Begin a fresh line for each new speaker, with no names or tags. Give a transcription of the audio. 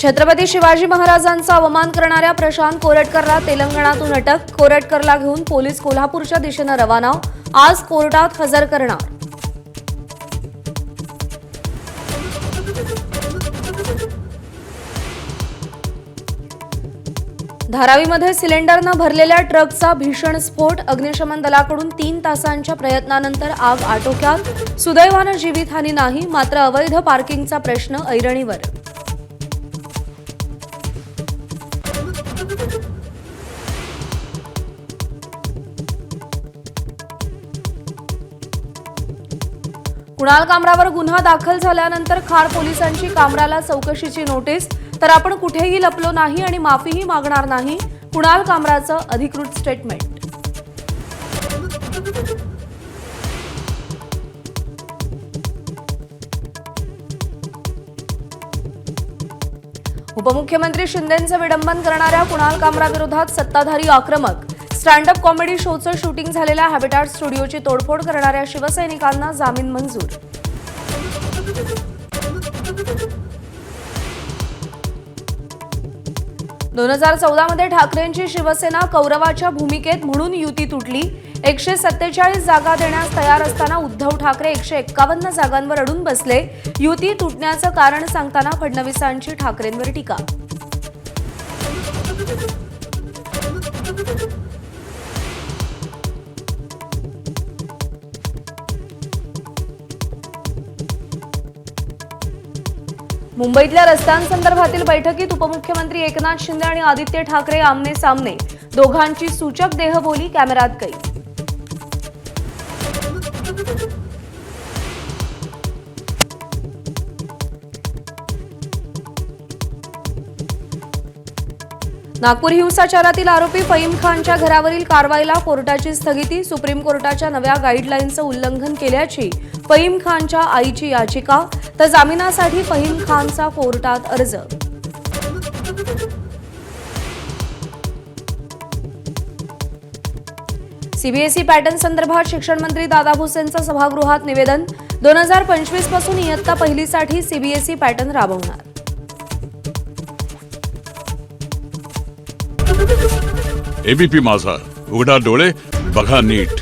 छत्रपती शिवाजी महाराजांचा अवमान करणाऱ्या प्रशांत कोरटकरला तेलंगणातून अटक। कोरटकरला घेऊन पोलीस कोल्हापूरच्या दिशेने रवाना। आज कोर्टात हजर करणार। धारावीमध्ये सिलेंडरनं भरलेल्या ट्रकचा भीषण स्फोट। अग्निशमन दलाकडून 3 तासांच्या प्रयत्नानंतर आग आटोक्यात। सुदैवानं जीवितहानी नाही, मात्र अवैध पार्किंगचा प्रश्न ऐरणीवर। कुणाल कामरावर गुन्हा दाखल झाल्यानंतर खार पोलिसांची कामराला चौकशीची नोटीस। तर आपण कुठेही लपलो नाही आणि माफीही मागणार नाही, कुणाल कामराचं अधिकृत स्टेटमेंट। उपमुख्यमंत्री शिंदेंचं विडंबन करणाऱ्या कुणाल कामराविरोधात सत्ताधारी आक्रमक। स्टँड अप कॉमेडी शोचं शूटिंग झालेल्या हॅबिटॅट स्टुडिओची तोडफोड करणाऱ्या शिवसैनिकांना जामीन मंजूर। दोन 2014 मध्ये ठाकरेंची शिवसेना कौरवाच्या भूमिकेत म्हणून युती तुटली। 147 जागा देण्यास तयार असताना उद्धव ठाकरे 151 जागांवर अडून बसले। युती तुटण्याचं कारण सांगताना फडणवीसांची ठाकरेंवर टीका। मुंबईतल्या रस्त्यांसंदर्भातील बैठकीत उपमुख्यमंत्री एकनाथ शिंदे आणि आदित्य ठाकरे आमने सामने। दोघांची सूचक देहबोली कॅमेऱ्यात कैद। नागपूर हिंसाचारातील आरोपी फहीम खानच्या घरावरील कारवाईला कोर्टाची स्थगिती। सुप्रीम कोर्टाच्या नव्या गाईडलाईनचं उल्लंघन केल्याची फहीम खानच्या आईची याचिका। तर जामिनासाठी फहीम खानचा कोर्टात अर्ज। सीबीएसई पॅटर्न संदर्भात शिक्षण मंत्री दादा भुसेंचं सभागृहात निवेदन। 2025 पासून इयत्ता पहिलीसाठी सीबीएसई पॅटर्न राबवणार।
एबीपी माझा, उघडा डोळे बघा नीट।